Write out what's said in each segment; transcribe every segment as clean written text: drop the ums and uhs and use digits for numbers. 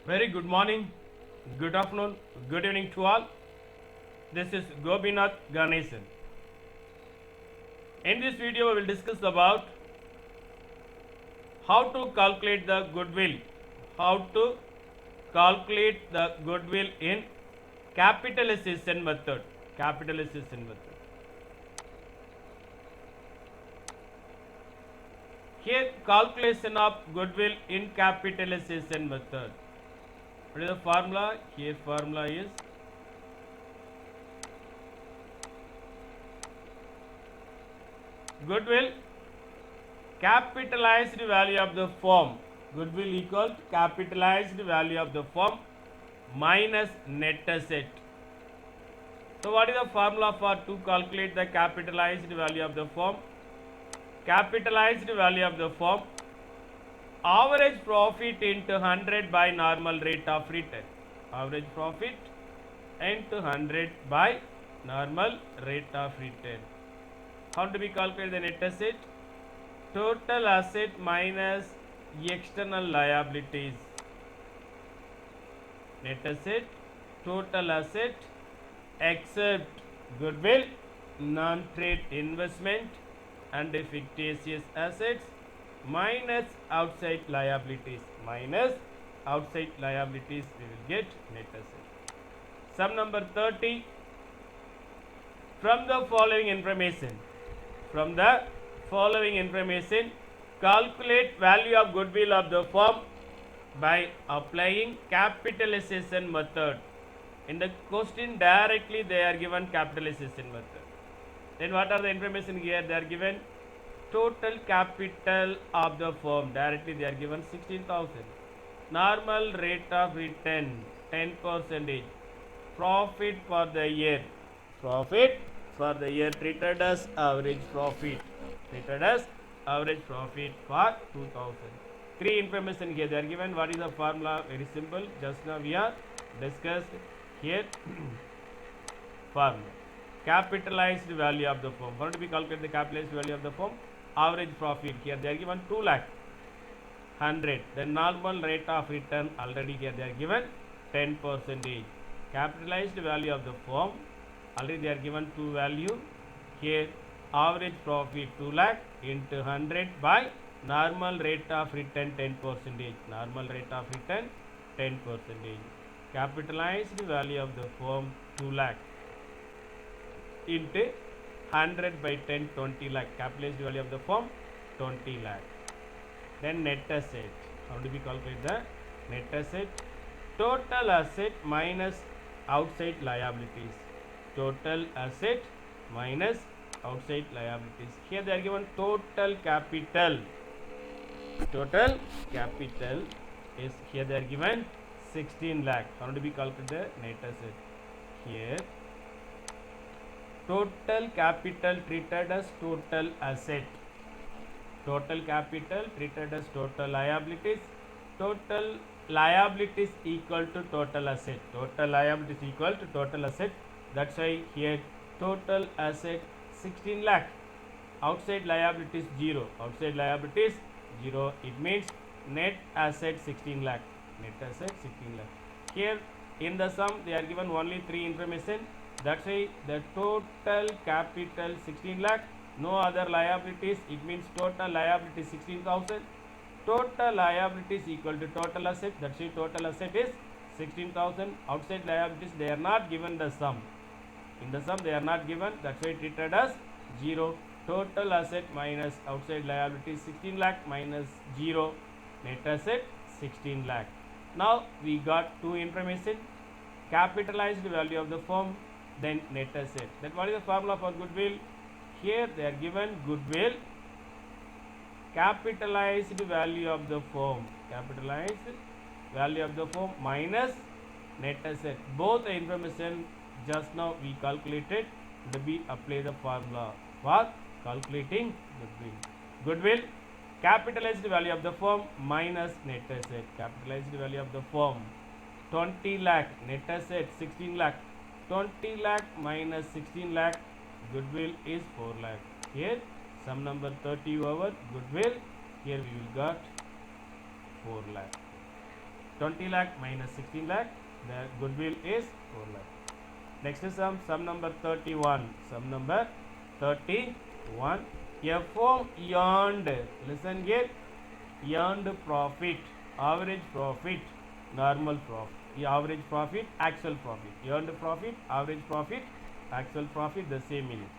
Very good morning, good afternoon, good evening to all. This is Gobinath Ganesan. In this video, we will discuss about how to calculate the goodwill. How to calculate the goodwill in capitalization method. Capitalization method. Here, calculation of goodwill in capitalization method. What is the formula? Here, formula is goodwill capitalized value of the firm. Goodwill equal to capitalized value of the firm minus net asset. So what is the formula for to calculate the capitalized value of the firm? Capitalized value of the firm, average profit into 100 by normal rate of return. Average profit into 100 by normal rate of return. How do we calculate the net asset? Total asset minus external liabilities. Net asset, total asset except goodwill, non-trade investment and fictitious assets minus outside liabilities. Minus outside liabilities, we will get net asset. Sum number 30. From the following information, calculate value of goodwill of the firm by applying capitalization method. In the question directly they are given capitalization method. Then what are the information here? They are given total capital of the firm. Directly they are given 16,000. Normal rate of return 10%. Profit for the year. Profit for the year treated as average profit. Treated as average profit for 2000. Three information here they are given. What is the formula? Very simple. Just now we are discussed here. Formula. Capitalized value of the firm. How do we calculate the capitalized value of the firm? Average profit. Here they are given 2 lakh 100. The normal rate of return already here they are given 10%. Capitalized value of the firm already they are given two value. Here average profit 2 lakh into 100 by normal rate of return 10%. Normal rate of return 10%. Capitalized value of the firm 2 lakh into 100 by 10 20 lakh. Capitalized value of the firm 20 lakh. Then net asset. How do we calculate the net asset? Total asset minus outside liabilities. Total asset minus outside liabilities. Here they are given total capital. Total capital is here they are given 16 lakh. How do we calculate the net asset? Here total capital treated as total asset. Total capital treated as total liabilities. Total liabilities equal to total asset. Total liabilities equal to total asset. That's why here total asset 16 lakh. Outside liabilities 0. Outside liabilities 0. It means net asset 16 lakh. Net asset 16 lakh. Here in the sum they are given only 3 information. That's why the total capital 16 lakh. No other liabilities. It means total liability 16,000. Total liabilities equal to total asset. That's why total asset is 16,000. Outside liabilities they are not given the sum. In the sum they are not given. That's why treated as 0. Total asset minus outside liabilities 16 lakh minus 0. Net asset 16 lakh. Now we got two information. Capitalized value of the firm, then net asset. Then what is the formula for goodwill? Here they are given goodwill capitalized value of the firm. Capitalized value of the firm minus net asset. Both the information just now we calculated. We apply the formula for calculating goodwill. Goodwill capitalized value of the firm minus net asset. Capitalized value of the firm 20 lakh, net asset 16 lakh. 20 lakh minus 16 lakh, goodwill is 4 lakh. Here sum number 30 over goodwill. Here we will got 4 lakh. 20 lakh minus 16 lakh, the goodwill is 4 lakh. Next is sum number 31. Sum number 31. A firm earned, listen here, earned profit, average profit, normal profit, average profit, actual profit, earned profit, average profit, actual profit, the same meaning.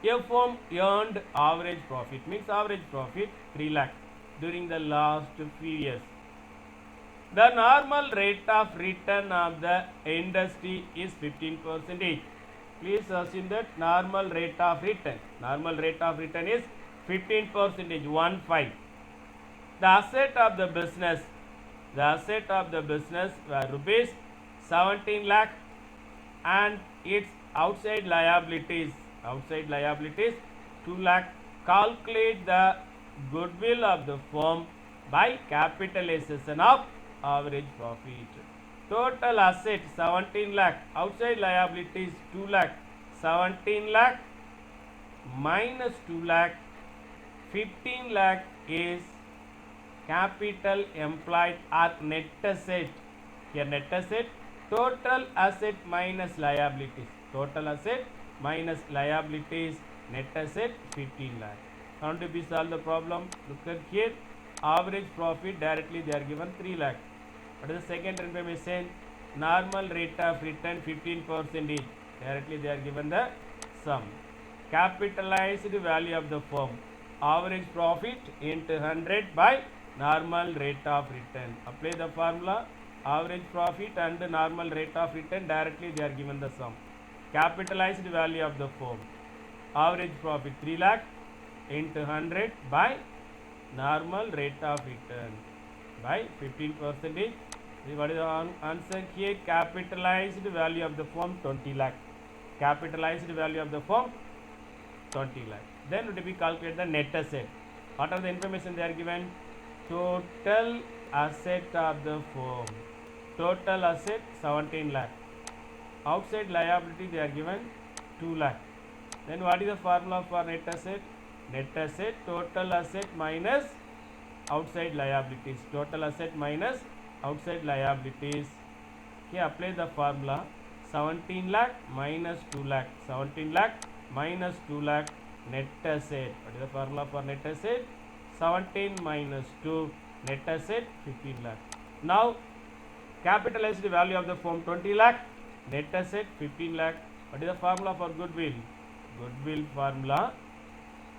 A firm earned average profit means average profit 3 lakh during the last few years. The normal rate of return of the industry is 15%. Please assume that normal rate of return is 15%, 1 5. The asset of the business were rupees 17 lakh and its outside liabilities 2 lakh. Calculate the goodwill of the firm by capitalization of average profit. Total asset 17 lakh, outside liabilities 2 lakh, 17 lakh minus 2 lakh, 15 lakh is capital employed or net asset. Here net asset, total asset minus liabilities, net asset 15 lakh. How to be solve the problem? Look at here, average profit directly they are given 3 lakh. What is the second information? Normal rate of return 15%, directly they are given the sum. Capitalized value of the firm, average profit into 100 by normal rate of return. Apply the formula, average profit and normal rate of return, directly they are given the sum. Capitalized value of the firm, average profit 3 lakh into 100 by normal rate of return by 15%. What is the answer here? Capitalized value of the firm 20 lakh. Capitalized value of the firm 20 lakh. Then it will be calculate the net asset. What are the information they are given? Total asset of the firm. Total asset 17 lakh. Outside liability they are given 2 lakh. Then what is the formula for net asset? Net asset, total asset minus outside liabilities. Total asset minus outside liabilities. Here apply the formula, 17 lakh minus 2 lakh. 17 lakh minus 2 lakh net asset. What is the formula for net asset? 17 minus 2, net asset 15 lakh. Now capitalized value of the firm 20 lakh, net asset 15 lakh. What is the formula for goodwill? Goodwill formula,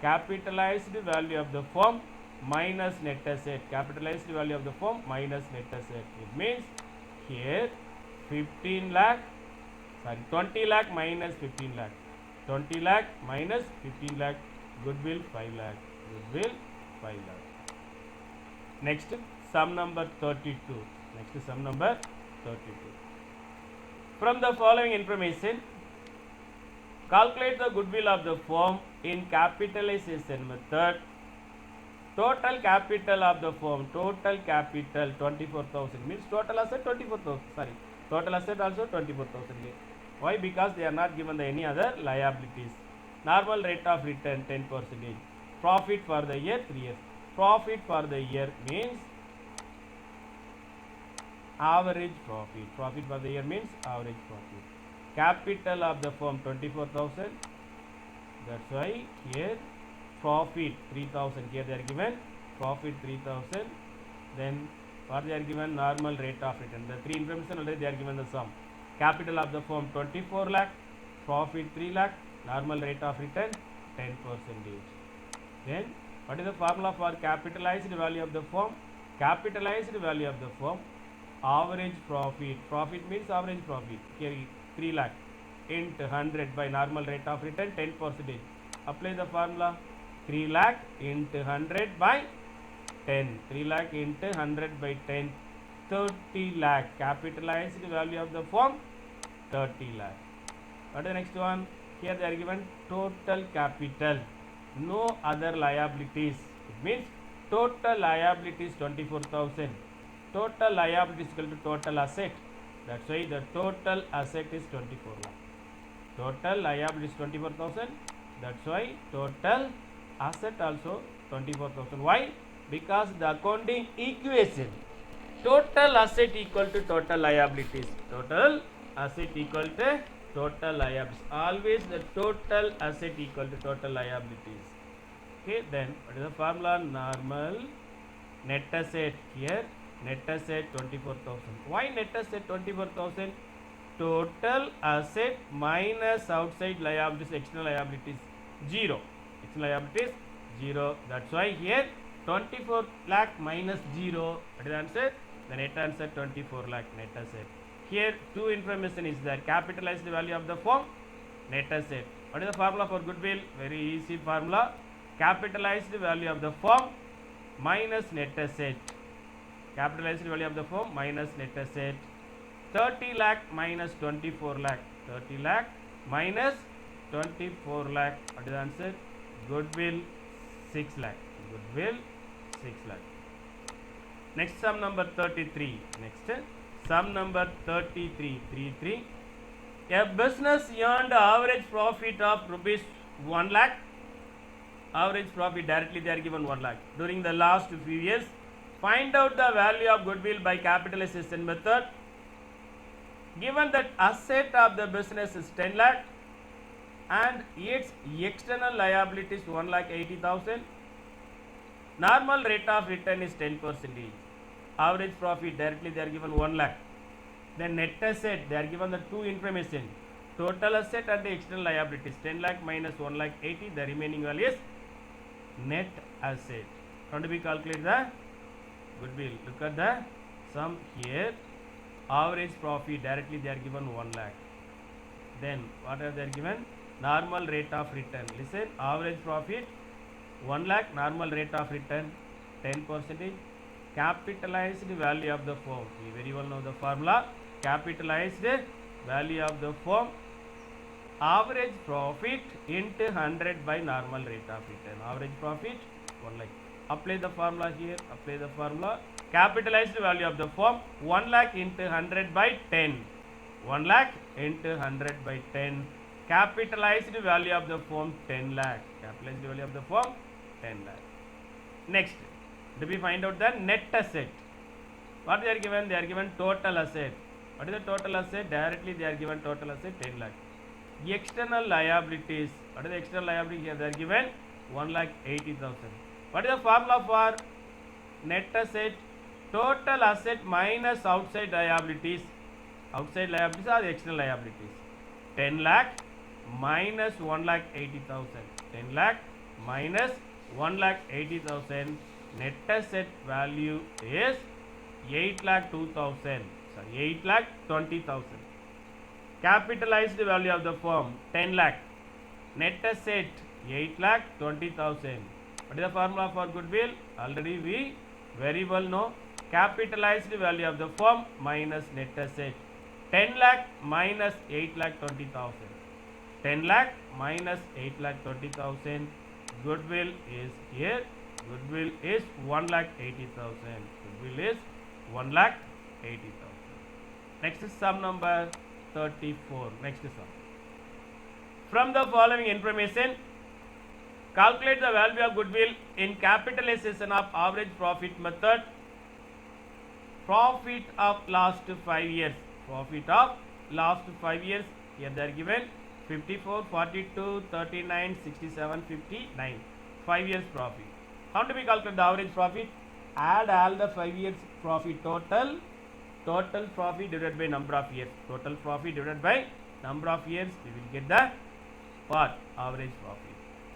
capitalized value of the firm minus net asset. Capitalized value of the firm minus net asset. It means here 15 lakh, sorry 20 lakh minus 15 lakh. 20 lakh minus 15 lakh, goodwill 5 lakh. Goodwill 5 lakh. Next sum number 32. Next sum number 32. From the following information, calculate the goodwill of the firm in capitalization method. Total capital of the firm, total capital 24,000 means total asset 24,000. Sorry, total asset also 24,000. Why? Because they are not given the any other liabilities. Normal rate of return 10%. Profit for the year 3 years. Profit for the year means average profit. Profit for the year means average profit. Capital of the firm 24,000. That's why here profit 3,000. Here they are given profit 3,000. Then what they are given? Normal rate of return. The three information already they are given the sum. Capital of the firm 24 lakh, profit 3 lakh, normal rate of return 10%. Then what is the formula for capitalized value of the firm? Capitalized value of the firm, average profit. Profit means average profit. Here 3 lakh into 100 by normal rate of return 10%. Apply the formula, 3 lakh into 100 by 10. 3 lakh into 100 by 10. 30 lakh. Capitalized value of the firm 30 lakh. What is the next one? Here they are given total capital, no other liabilities. It means total liabilities 24,000. Total liability is equal to total asset. That's why the total asset is 24 lakh. Total liability is 24,000. That's why total asset also 24,000. Why? Because the accounting equation Total asset equal to total liabilities. Total asset equal to total liabilities. Always the total asset equal to total liabilities. Okay, then what is the formula? Normal net asset here. Net asset 24,000. Why net asset 24,000? Total asset minus outside liabilities, external liabilities 0. External liabilities 0. That's why here 24 lakh minus 0. What is the answer? The net answer 24 lakh net asset. Here two information is there. Capitalized value of the firm, net asset. What is the formula for goodwill? Very easy formula. Capitalized value of the firm minus net asset. Capitalized value of the firm minus net asset. 30 lakh minus 24 lakh. 30 lakh minus 24 lakh. What is the answer? Goodwill 6 lakh. Goodwill 6 lakh. Next sum number 33. Next sum number 33. 33. A business earned average profit of rupees 1 lakh. Average profit directly they are given 1 lakh during the last few years. Find out the value of goodwill by capitalization method. Given that asset of the business is 10 lakh and its external liability is 1,80,000. Normal rate of return is 10%. Average profit directly they are given 1 lakh. Then net asset they are given the two information. Total asset and the external liabilities 10 lakh minus 1,80,000. The remaining value is net asset. How do we calculate the goodwill? Look at the sum here. Average profit directly they are given 1 lakh. Then what are they given? Normal rate of return. Listen, average profit 1 lakh, normal rate of return 10%. Capitalized value of the firm. We very well know the formula. Capitalized value of the firm. Average profit into 100 by normal rate of return. Average profit 1 lakh. Apply the formula here. Apply the formula. Capitalized value of the firm 1 lakh into 100 by 10. 1 lakh into 100 by 10. Capitalized value of the firm 10 lakh. Capitalized value of the firm 10 lakh. Next, do we find out the net asset? What they are given? They are given total asset. What is the total asset? Directly they are given total asset 10 lakh. External liabilities. What is the external liability here? They are given 1,80,000. What is the formula for net asset? Total asset minus outside liabilities. Outside liabilities are the external liabilities. 10 lakh minus 1,80,000. 10 lakh minus 1,80,000. Net asset value is 8,02,000. Sorry, 8,20,000. Capitalized value of the firm 10 lakh. Net asset 8,20,000. What is the formula for goodwill? Already we very well know. Capitalized value of the firm minus net asset. 10 lakh minus 8,20,000. 10 lakh minus 8,20,000. Goodwill is here. Goodwill is 1,80,000. Goodwill is 1,80,000. Next is sum number 34. Next sum. From the following information, calculate the value of goodwill in capitalization of average profit method. Profit of last 5 years. Profit of last 5 years. Here they are given 54, 42, 39, 67, 59. 5 years profit. How do we calculate the average profit? Add all the 5 years profit total. Total profit divided by number of years. Total profit divided by number of years. We will get the what? Average profit.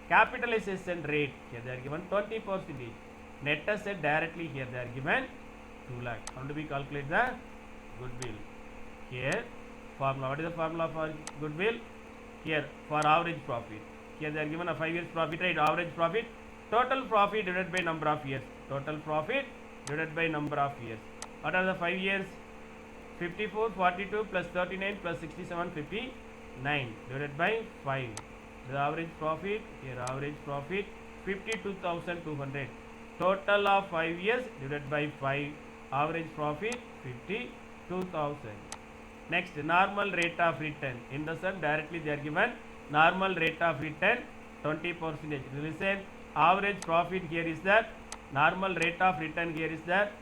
Capitalization rate. Here they are given 20%. Net asset directly here they are given 2 lakh. How do we calculate the goodwill? Here formula. What is the formula for goodwill? Here for average profit. Here they are given a 5 years profit rate. Average profit. Total profit divided by number of years. Total profit divided by number of years. What are the 5 years? 54, 42 plus 39 plus 67, 59 divided by 5. The average profit, here average profit 52,200. Total of 5 years divided by 5. Average profit 52,000. Next, normal rate of return. In the sum directly they are given normal rate of return 20%. Listen, average profit here is that, normal rate of return here is that.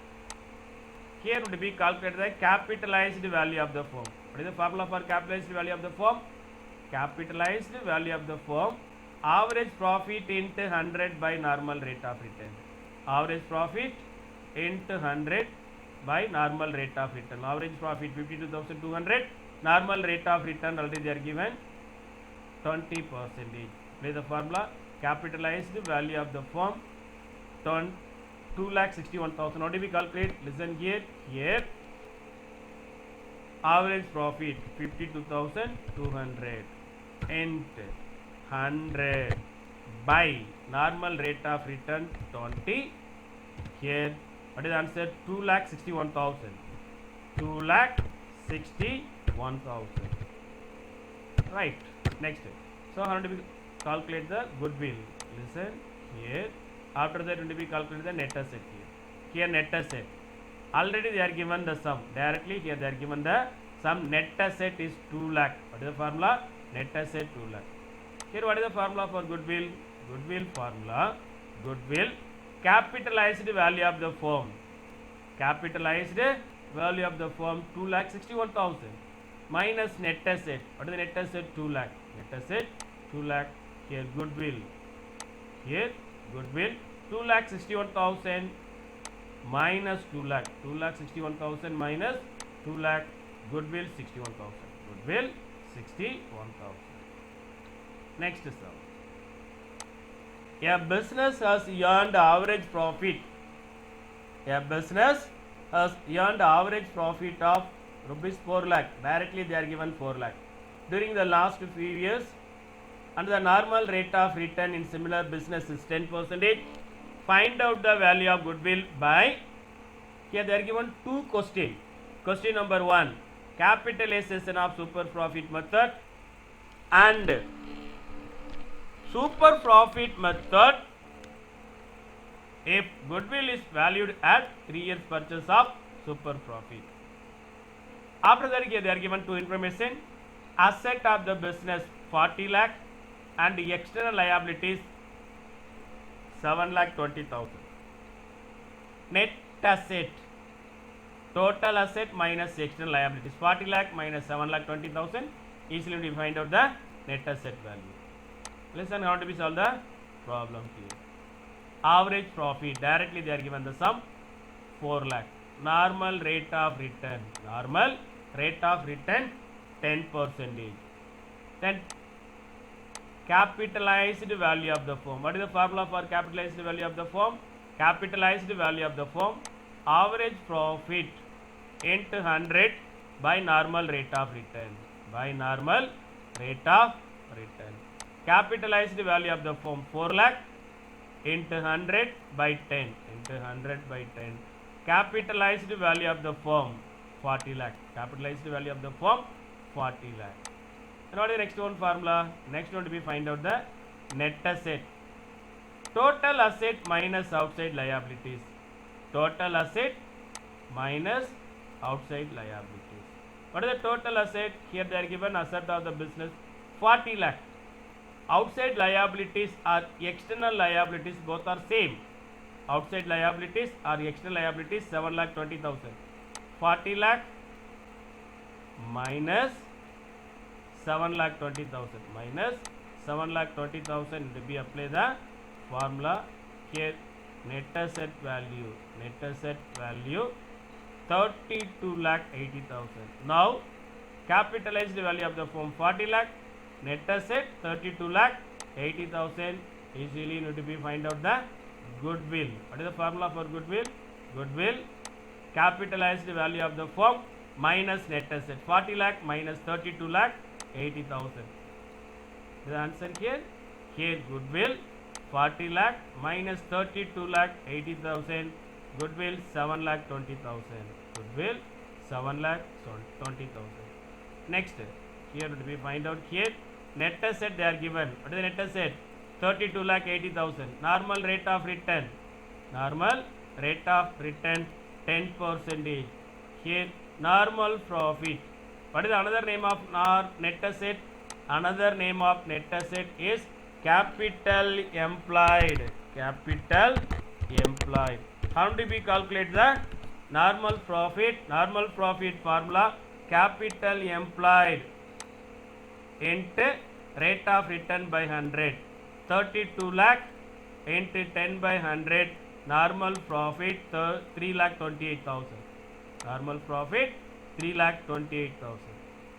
Here would be calculated the capitalized value of the firm. What is the formula for capitalized value of the firm? Capitalized value of the firm, average profit into 100 by normal rate of return. Average profit into 100 by normal rate of return. Average profit 52,200. Normal rate of return already they are given 20%. Play the formula. Capitalized value of the firm 2,61,000. How do we calculate? Listen here. Here average profit 52,200 into 100 by normal rate of return 20. Here what is the answer? 2,61,000. 2,61,000. Right. Next. So how do we calculate the goodwill? Listen here. After that we will calculate the net asset here. Here net asset. Already they are given the sum. Directly here they are given the sum. Net asset is 2 lakh. What is the formula? Net asset 2 lakh. Here what is the formula for goodwill? Goodwill formula. Goodwill. Capitalized value of the firm. Capitalized value of the firm 2,61,000 minus net asset. What is the net asset? 2 lakh. Net asset 2 lakh. Here goodwill. Here goodwill 2,61,000 minus 2 lakh. 2,61,000 minus 2 lakh. Goodwill 61,000. Goodwill 61,000. Next sum. A business has earned average profit. A business has earned average profit of rupees 4 lakh. Directly they are given 4 lakh. During the last few years, and the normal rate of return in similar business is 10%. Find out the value of goodwill by. Here they are given two questions. Question number 1, capitalization of super profit method and super profit method if goodwill is valued at 3 years purchase of super profit. After that they are given two information. Asset of the business 40 lakh and external liabilities 7,20,000. Net asset, total asset minus external liabilities 40 lakh minus 7,20,000. Easily we find out the net asset value. Listen how to be solve the problem here. Average profit, directly they are given the sum 4 lakh. Normal rate of return, normal rate of return 10%. Then capitalized value of the firm. What is the formula for capitalized value of the firm? Capitalized value of the firm, average profit into 100 by normal rate of return. By normal rate of return. Capitalized value of the firm 4 lakh into 100 by 10. Into 100 by 10. Capitalized value of the firm 40 lakh. Capitalized value of the firm 40 lakh. And what is the next one formula? Next one to be find out the net asset. Total asset minus outside liabilities. Total asset minus outside liabilities. What is the total asset? Here they are given asset of the business 40 lakh. Outside liabilities or external liabilities both are same. Outside liabilities or external liabilities 7,20,000. 40 lakh minus 7,20,000 minus 7,20,000 to be apply the formula here. Net asset value 32,80,000. Now capitalized value of the firm 40 lakh, net asset 32,80,000. Easily need to be find out the goodwill. What is the formula for goodwill? Goodwill, capitalized value of the firm minus net asset 40 lakh minus 32,80,000. The answer here. Here goodwill 40 lakh minus 32,80,000. Goodwill 7,20,000. Goodwill 7,20,000. Next, here would be find out here net asset they are given. What is the net asset? 32,80,000. Normal rate of return. Normal rate of return 10%. Here normal profit. What is another name of net asset? Another name of net asset is capital employed. Capital employed. How do we calculate the Normal profit formula capital employed into rate of return by 100. 32 lakh into 10 by 100. Normal profit 3 lakh 28,000. Normal profit 3 lakh 28,000.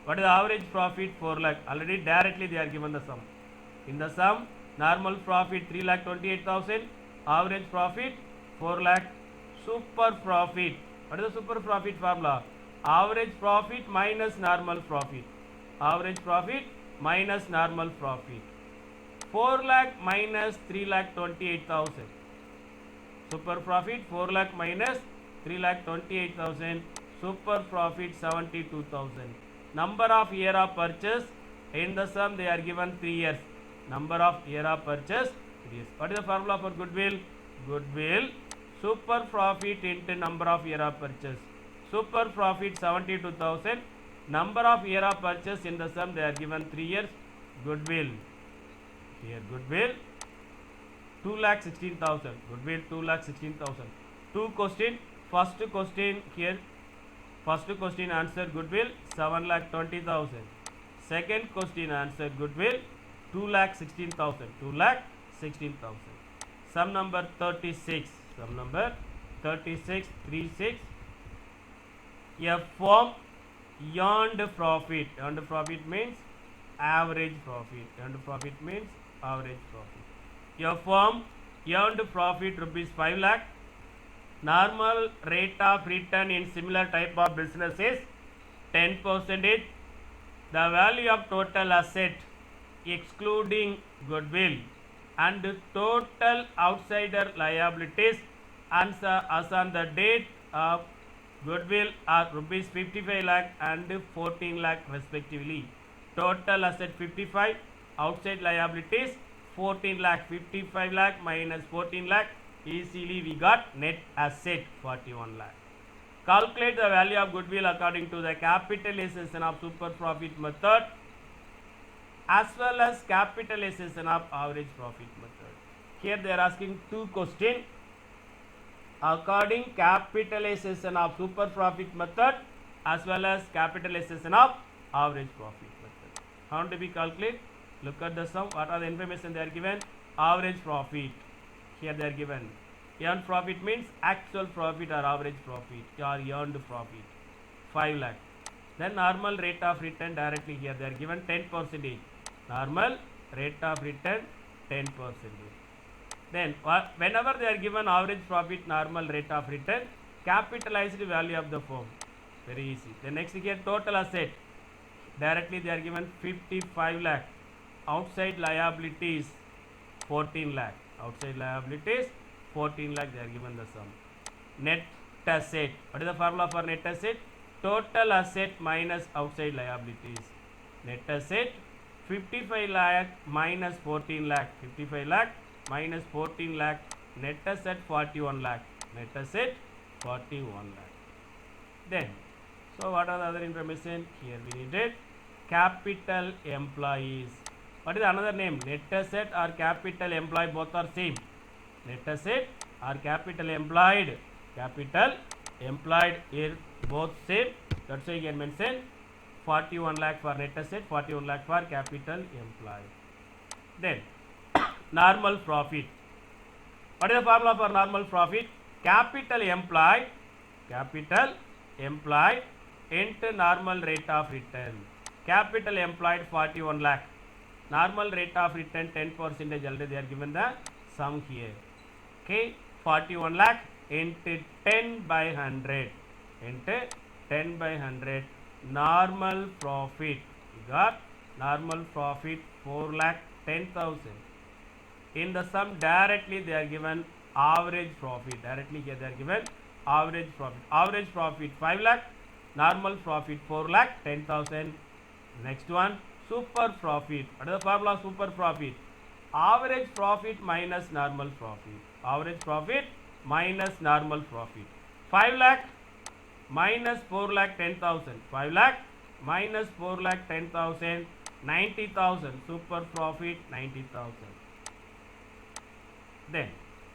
What is the average profit? 4 lakh. Already directly they are given the sum. In the sum, normal profit 3 lakh 28,000. Average profit 4 lakh. Super profit. What is the super profit formula? Average profit minus normal profit. Average profit minus normal profit. 4 lakh minus 3 lakh 28,000. Super profit 4 lakh minus 3 lakh 28,000. Super profit 72,000. Number of year of purchase. In the sum they are given 3 years. Number of year of purchase 3 years. What is the formula for goodwill? Goodwill super profit into number of year of purchase. Super profit 72,000. Number of year of purchase in the sum they are given 3 years. Goodwill. Here goodwill 2,16,000. Goodwill 2,16,000. Two question. First question here. First question answer goodwill 7,20,000. Second question answer goodwill 2,16,000. 2,16,000. Sum number 36. Sum number 36. 36. A firm earned profit. Earned profit means average profit. Earned profit means average profit. A firm earned profit rupees 5 lakh. Normal rate of return in similar type of business is 10%. The value of total asset excluding goodwill and total outsider liabilities as on the date of goodwill are rupees 55 lakh and 14 lakh respectively. Total asset 55, outside liabilities 14 lakh. 55 lakh minus 14 lakh, easily we got net asset 41 lakh. Calculate the value of goodwill according to the capitalization of super profit method as well as capitalization of average profit method. Here they are asking two questions. According capitalization of super profit method as well as capitalization of average profit method. How to be calculate? Look at the sum. What are the information they are given? Average profit. Here they are given. Earned profit means actual profit or average profit or earned profit 5 lakh. Then normal rate of return directly here they are given 10%. Normal rate of return 10%. Then whenever they are given average profit, normal rate of return, capitalized value of the firm. Very easy. The next here total asset. Directly they are given 55 lakh. Outside liabilities 14 lakh. Outside liabilities 14 lakh they are given the sum. Net asset. What is the formula for net asset? Total asset minus outside liabilities. Net asset 55 lakh minus 14 lakh. 55 lakh minus 14 lakh. Net asset 41 lakh. Net asset 41 lakh. Then, so what are the other information? Here we needed capital employees. What is another name? Net asset or capital employee, both are same. Net asset or capital employed. Capital employed here both same. That's why you can mention 41 lakh for net asset, 41 lakh for capital employed. Then normal profit. What is the formula for normal profit? Capital employed into normal rate of return. Capital employed 41 lakh. Normal rate of return 10% already they are given the sum here. Okay, 41 lakh into 10 by 100 into 10 by 100. Normal profit, we got normal profit 4 lakh 10,000. In the sum directly they are given average profit. Directly here they are given average profit. Average profit 5 lakh. Normal profit 4 lakh 10,000. Next one super profit. What is the formula of super profit? Average profit minus normal profit. Average profit minus normal profit. 5 lakh minus 4 lakh 10,000. 5 lakh minus 4 lakh 10,000. 90,000. Super profit 90,000. Then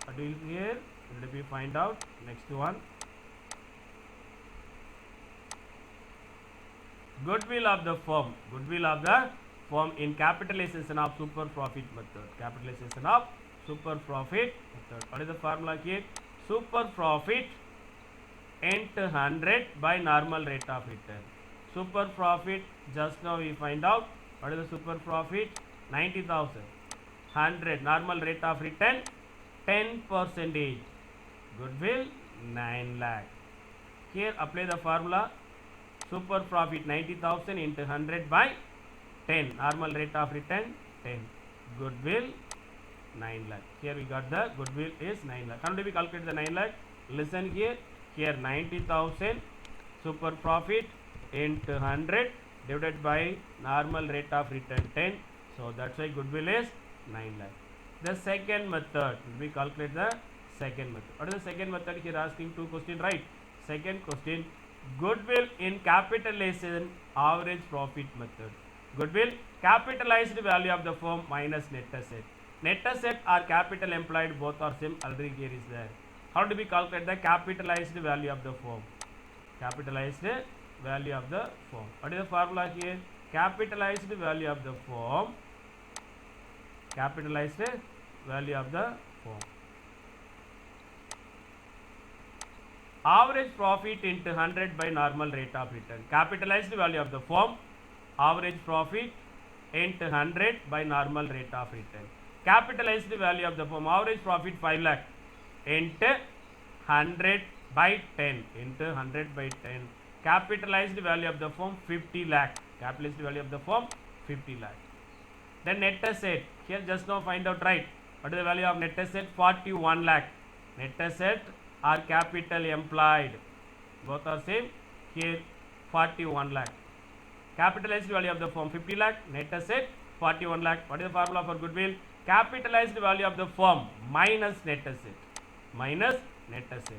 what do you here? Let me find out next one. Goodwill of the firm. Goodwill of the firm in capitalization of super profit method. Capitalization of super profit method. What is the formula here? Super profit into 100 by normal rate of return. Super profit, just now we find out what is the super profit, 90,000. 100 normal rate of return 10%. Goodwill 9 lakh. Here apply the formula, super profit 90,000 into 100 by 10, normal rate of return 10, goodwill 9 lakh. Here we got the goodwill is 9 lakh. How do we calculate the 9 lakh? Listen here. Here 90,000 super profit into 100 divided by normal rate of return 10. So that's why goodwill is 9 lakh. The second method, we calculate the second method. What is the second method? Here asking two questions, right? Second question, goodwill in capitalization average profit method. Goodwill, capitalized value of the firm minus net asset. Net asset or capital employed, both are same, already here is there. How do we calculate the capitalized value of the firm? Capitalized value of the firm. What is the formula here? Capitalized value of the firm. Capitalized value of the firm. Average profit into 100 by normal rate of return. Capitalized value of the firm. Average profit into 100 by normal rate of return. Capitalized value of the firm. Average profit 5 lakh into 100 by 10 into 100 by 10. Capitalized value of the firm 50 lakh. Capitalized value of the firm 50 lakh. Then net asset, here just now find out, right? What is the value of net asset? 41 lakh. Net asset or capital employed, both are same. Here 41 lakh. Capitalized value of the firm 50 lakh. Net asset 41 lakh. What is the formula for goodwill? Capitalized value of the firm minus net asset. Minus net asset.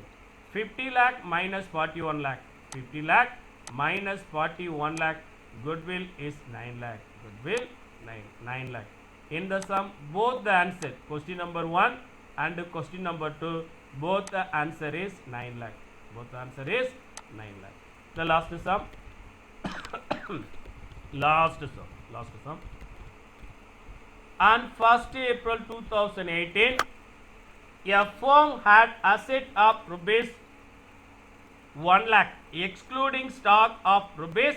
50 lakh minus 41 lakh. 50 lakh minus 41 lakh. Goodwill is 9 lakh. Goodwill 9 lakh. In the sum, both the answer, question number 1 and question number 2, both the answer is 9 lakh. Both the answer is 9 lakh. The last sum. last sum. On 1st April 2018, a firm had asset of rupees 1 lakh excluding stock of rupees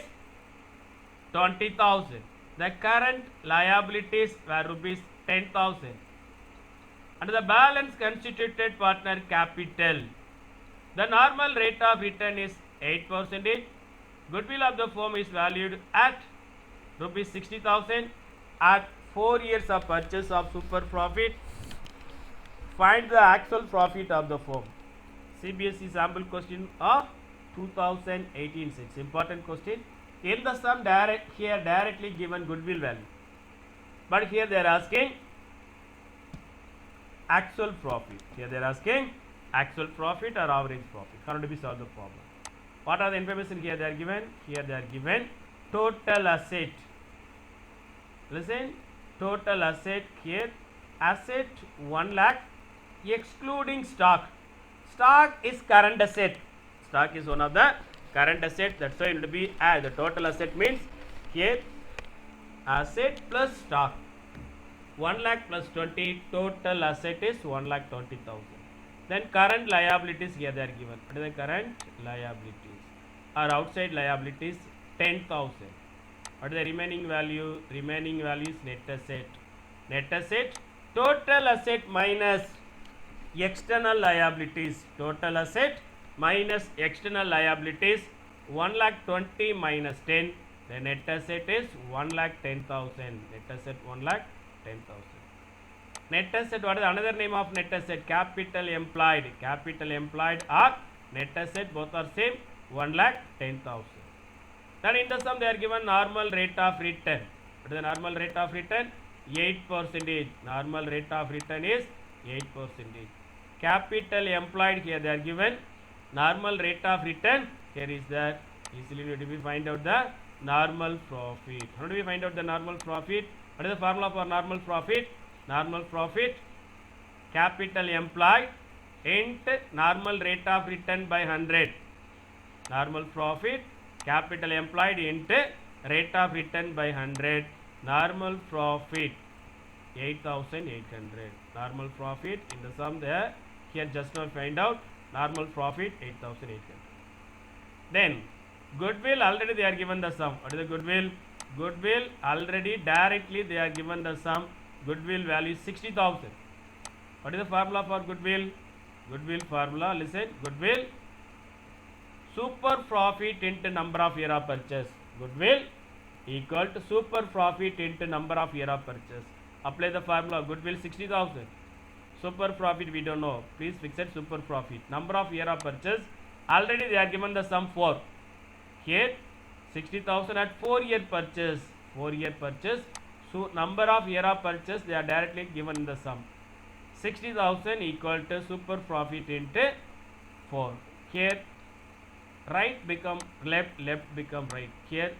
20,000. The current liabilities were rupees 10,000 and the balance constituted partner capital. The normal rate of return is 8%. Goodwill of the firm is valued at rupees 60,000 at 4 years of purchase of super profit. Find the actual profit of the firm. CBSE sample question of 2018-6. Important question. In the sum, here directly given goodwill value, but here they are asking actual profit. Here they are asking actual profit or average profit. How do we solve the problem? What are the information here they are given? Here they are given total asset. Listen, total asset here, asset 1 lakh excluding stock. Stock is current asset. Stock is one of the current asset. That's why it will be the total asset means here asset plus stock. 1 lakh plus 20, total asset is 1,20,000. Then current liabilities here they are given. What is the current liabilities? Or outside liabilities 10,000. What is the remaining value? Remaining value is net asset. Net asset, total asset minus external liabilities. Total asset minus external liabilities 1,20,000 minus 10. The net asset is 1,10,000. Net asset 1,10,000. Net asset, what is another name of net asset? Capital employed. Capital employed or net asset, both are same, 1,10,000. Then in the sum they are given normal rate of return. What is the normal rate of return? 8%. Normal rate of return is 8%. Capital employed, here they are given normal rate of return. Here is that. Easily need to find out the normal profit. How do we find out the normal profit? What is the formula for normal profit? Normal profit, capital employed into normal rate of return by 100. Normal profit capital employed into rate of return by 100, normal profit 8,800. Normal profit in the sum there. Here just now find out normal profit 8,800. Then goodwill already they are given the sum. What is the goodwill? Goodwill already directly they are given the sum. Goodwill value is 60,000. What is the formula for goodwill? Goodwill formula, listen, goodwill super profit into number of year of purchase. Goodwill equal to super profit into number of year of purchase. Apply the formula, goodwill 60,000. Super profit we don't know. Please fix it, super profit. Number of year of purchase. Already they are given the sum 4. Here 60,000 at 4-year purchase. 4-year purchase. So number of year of purchase they are directly given in the sum. 60,000 equal to super profit into 4. Here right become left, left become right. Here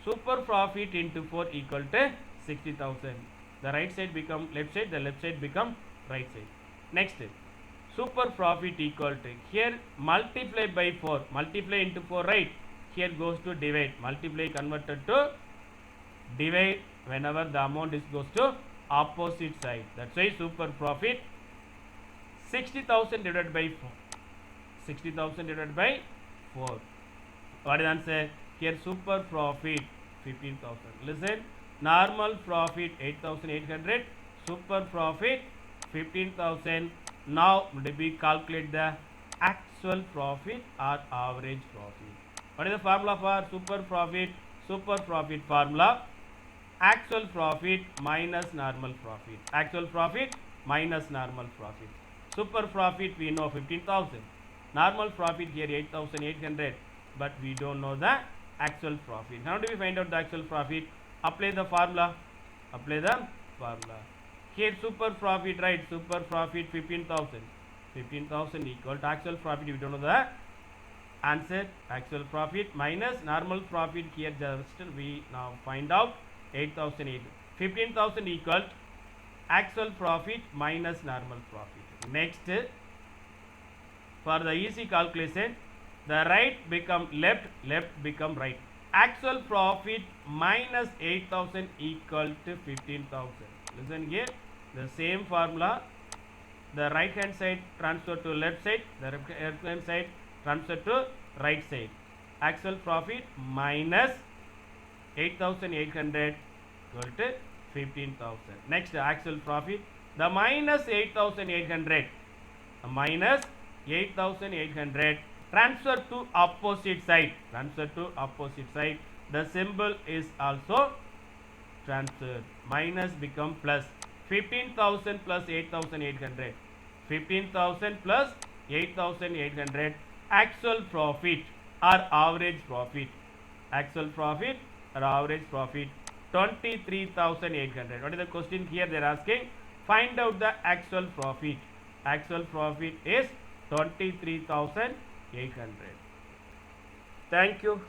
super profit into 4 equal to 60,000. The right side become left side, the left side become right side. Next, super profit equal to, here multiply by 4, multiply into 4, right? Here goes to divide, multiply converted to divide whenever the amount is goes to opposite side. That's why super profit 60,000 divided by 4. 60,000 divided by 4. What is the answer? Here super profit 15,000. Listen, normal profit 8,800, super profit 15,000. Now we calculate the actual profit or average profit. What is the formula for super profit? Super profit formula, actual profit minus normal profit. Actual profit minus normal profit. Super profit we know 15,000. Normal profit here 8,800, but we don't know the actual profit. How do we find out the actual profit? Apply the formula. Apply the formula. Here super profit, right? Super profit 15,000. 15,000 equal to actual profit. We don't know the answer. Actual profit minus normal profit. Here just we now find out 8,008. 15,000 equal actual profit minus normal profit. Next, for the easy calculation, the right become left, left become right. Actual profit minus 8,000 equal to 15,000. Listen here, the same formula. The right hand side transfer to left side, the left hand side transfer to right side. Actual profit minus 8,800 equal to 15,000. Next, actual profit, the minus 8,800, minus 8,800 transfer to opposite side. Transfer to opposite side. The symbol is also transferred. Minus become plus. 15,000 plus 8,800. 15,000 plus 8,800. Actual profit or average profit. Actual profit or average profit 23,800. What is the question here? They are asking, find out the actual profit. Actual profit is 23,800. Thank you.